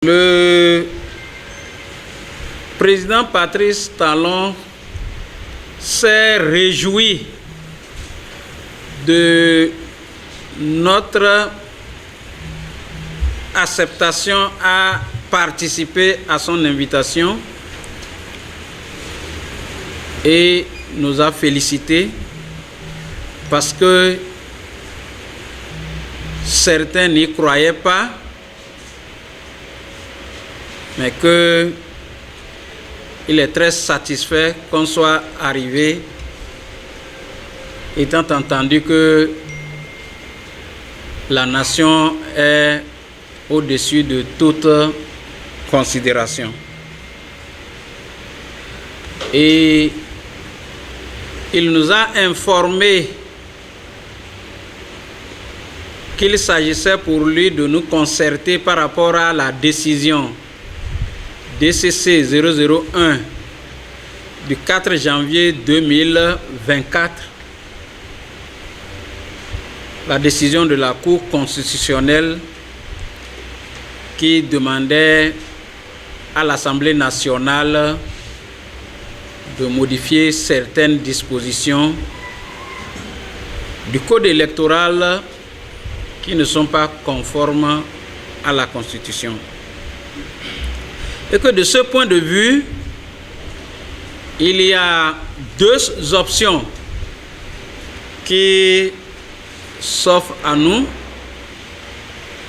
Le président Patrice Talon s'est réjoui de notre acceptation à participer à son invitation et nous a félicité parce que certains n'y croyaient pas, mais qu'il est très satisfait qu'on soit arrivé, étant entendu que la nation est au-dessus de toute considération. Et il nous a informé qu'il s'agissait pour lui de nous concerter par rapport à la décision DCC 001 du 4 janvier 2024, la décision de la Cour constitutionnelle qui demandait à l'Assemblée nationale de modifier certaines dispositions du Code électoral qui ne sont pas conformes à la Constitution. Et que de ce point de vue, il y a deux options qui s'offrent à nous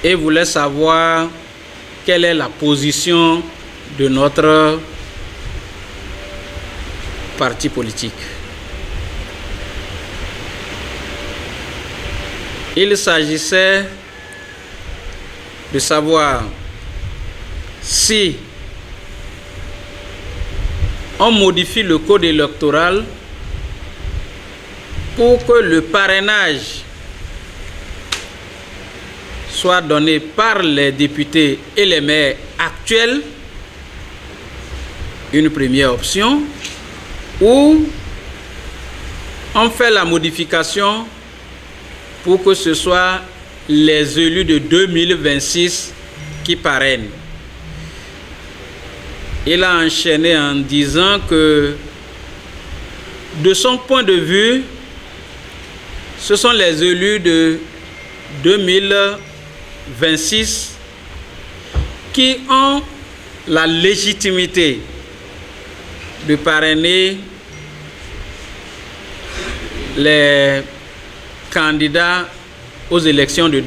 et voulait savoir quelle est la position de notre parti politique. Il s'agissait de savoir si on modifie le code électoral pour que le parrainage soit donné par les députés et les maires actuels, une première option, ou on fait la modification pour que ce soit les élus de 2026 qui parrainent. Il a enchaîné en disant que, de son point de vue, ce sont les élus de 2026 qui ont la légitimité de parrainer les candidats aux élections de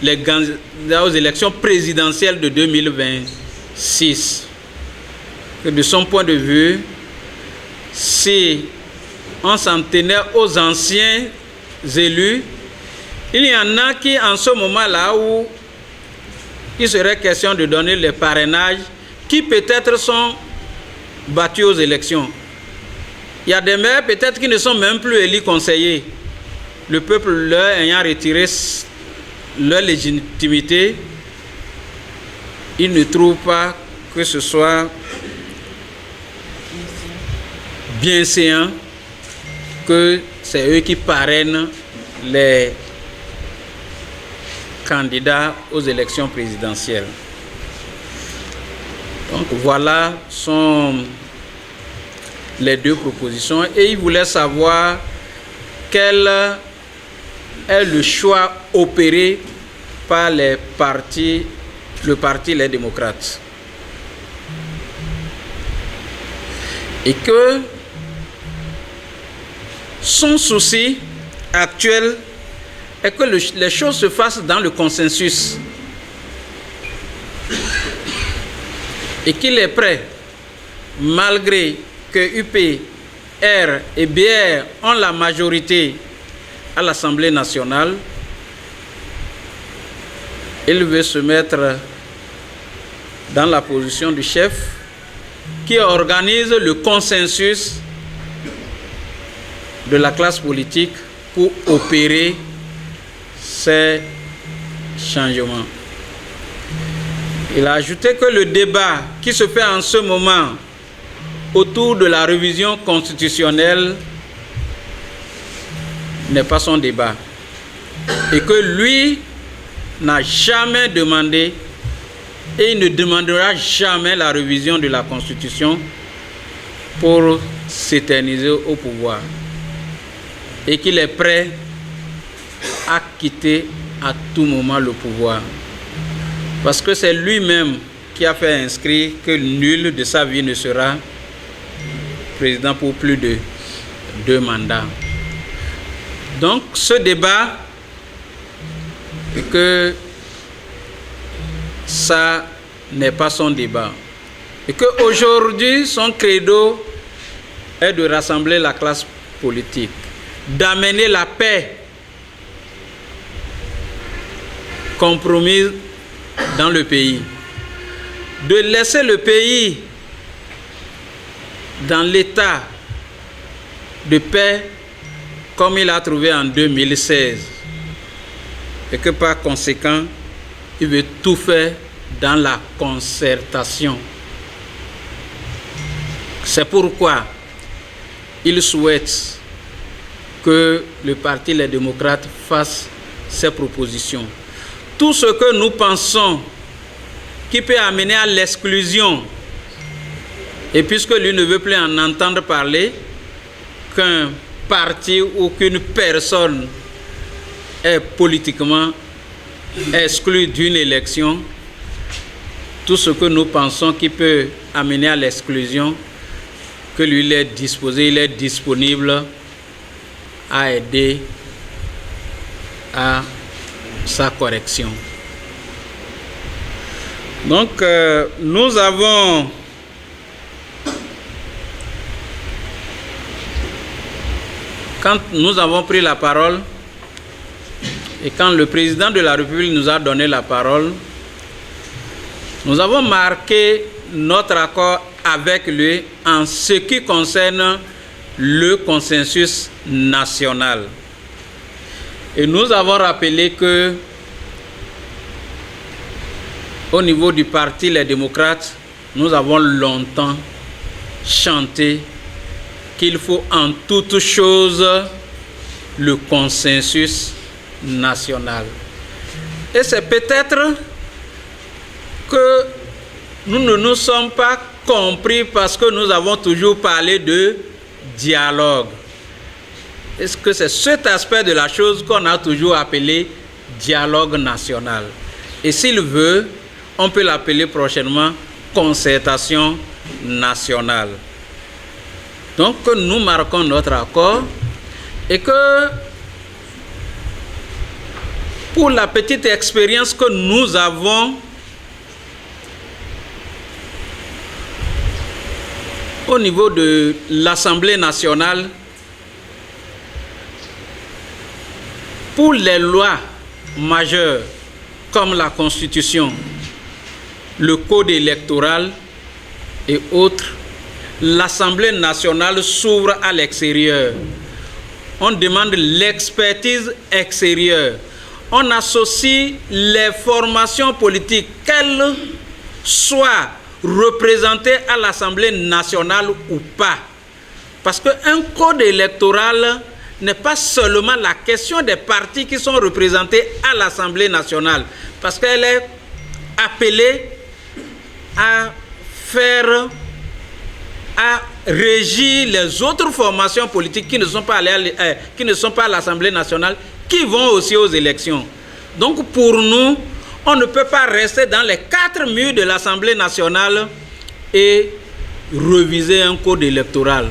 les candidats aux élections présidentielles de 2026. Que de son point de vue, si on s'en tenait aux anciens élus, il y en a qui, en ce moment-là où il serait question de donner les parrainages, qui peut-être sont battus aux élections. Il y a des maires peut-être qui ne sont même plus élus conseillers. Le peuple leur ayant retiré leur légitimité, ils ne trouvent pas que ce soit bien séant que c'est eux qui parrainent les candidats aux élections présidentielles. Donc voilà sont les deux propositions et il voulait savoir quel est le choix opéré par le parti Les Démocrates. Et que son souci actuel est que les choses se fassent dans le consensus et qu'il est prêt, malgré que UPR et BR ont la majorité à l'Assemblée nationale, il veut se mettre dans la position du chef qui organise le consensus de la classe politique pour opérer ces changements. Il a ajouté que le débat qui se fait en ce moment autour de la révision constitutionnelle n'est pas son débat et que lui n'a jamais demandé et il ne demandera jamais la révision de la Constitution pour s'éterniser au pouvoir, et qu'il est prêt à quitter à tout moment le pouvoir. Parce que c'est lui-même qui a fait inscrire que nul de sa vie ne sera président pour plus de 2 mandats. Donc ce débat, que ça n'est pas son débat. Et qu'aujourd'hui, son credo est de rassembler la classe politique, d'amener la paix compromise dans le pays, de laisser le pays dans l'état de paix comme il a trouvé en 2016. Et que par conséquent, il veut tout faire dans la concertation. C'est pourquoi il souhaite que le Parti Les Démocrates fasse ses propositions. Tout ce que nous pensons qui peut amener à l'exclusion, et puisque lui ne veut plus en entendre parler, qu'un parti ou qu'une personne est politiquement exclu d'une élection, tout ce que nous pensons qui peut amener à l'exclusion, que lui il est disposé, il est disponible à aider à sa correction. Donc nous avons quand nous avons pris la parole et quand le président de la République nous a donné la parole, nous avons marqué notre accord avec lui en ce qui concerne le consensus national. Et nous avons rappelé que au niveau du Parti Les Démocrates, nous avons longtemps chanté qu'il faut en toute chose le consensus national. Et c'est peut-être que nous ne nous sommes pas compris parce que nous avons toujours parlé de dialogue. Est-ce que c'est cet aspect de la chose qu'on a toujours appelé dialogue national? Et s'il veut, on peut l'appeler prochainement concertation nationale. Donc nous marquons notre accord et que pour la petite expérience que nous avons au niveau de l'Assemblée nationale, pour les lois majeures comme la Constitution, le Code électoral et autres, l'Assemblée nationale s'ouvre à l'extérieur. On demande l'expertise extérieure. On associe les formations politiques, qu'elles soient représentées à l'Assemblée nationale ou pas. Parce qu'un code électoral n'est pas seulement la question des partis qui sont représentés à l'Assemblée nationale, parce qu'elle est appelée à faire, à régir les autres formations politiques qui ne sont pas à l'Assemblée nationale, qui vont aussi aux élections. Donc pour nous, on ne peut pas rester dans les 4 murs de l'Assemblée nationale et réviser un code électoral.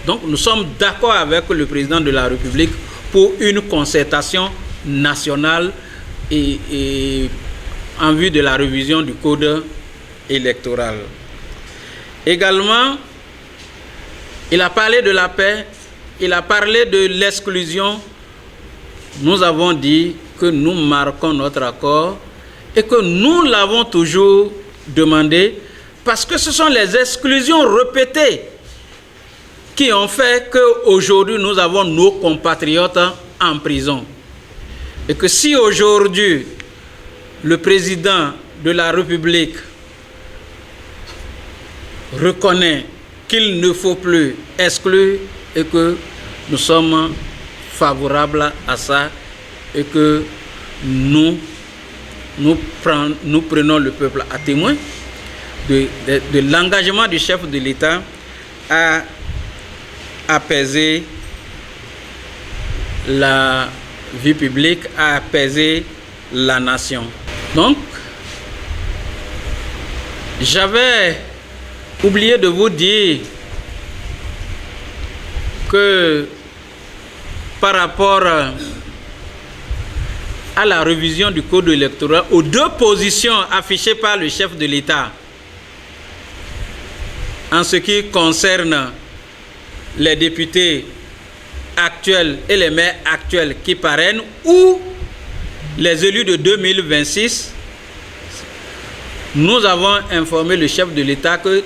Donc nous sommes d'accord avec le président de la République pour une concertation nationale et en vue de la révision du code électoral. Également, il a parlé de la paix, il a parlé de l'exclusion. Nous avons dit que nous marquons notre accord et que nous l'avons toujours demandé parce que ce sont les exclusions répétées qui ont fait qu'aujourd'hui nous avons nos compatriotes en prison. Et que si aujourd'hui le président de la République reconnaît qu'il ne faut plus exclure et que nous sommes favorables à ça et que nous nous prenons le peuple à témoin de l'engagement du chef de l'État à apaiser la vie publique, à apaiser la nation. Donc, j'avais oublié de vous dire que par rapport à la révision du code électoral, aux deux positions affichées par le chef de l'État en ce qui concerne les députés actuels et les maires actuels qui parrainent ou les élus de 2026, nous avons informé le chef de l'État que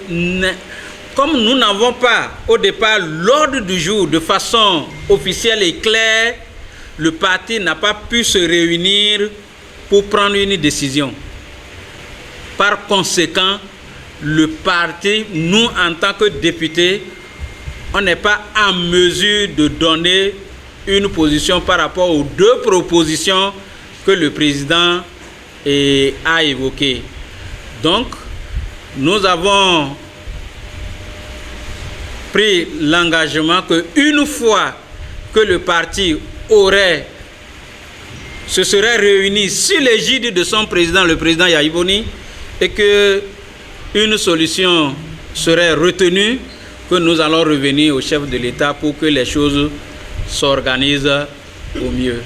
comme nous n'avons pas au départ l'ordre du jour de façon officielle et claire, le parti n'a pas pu se réunir pour prendre une décision. Par conséquent, le parti, nous en tant que députés, on n'est pas en mesure de donner une position par rapport aux deux propositions que le président a évoquées. Donc, nous avons pris l'engagement qu'une fois que le parti se serait réuni sous l'égide de son président, le président Yahya Boni, et que une solution serait retenue, que nous allons revenir au chef de l'État pour que les choses s'organisent au mieux.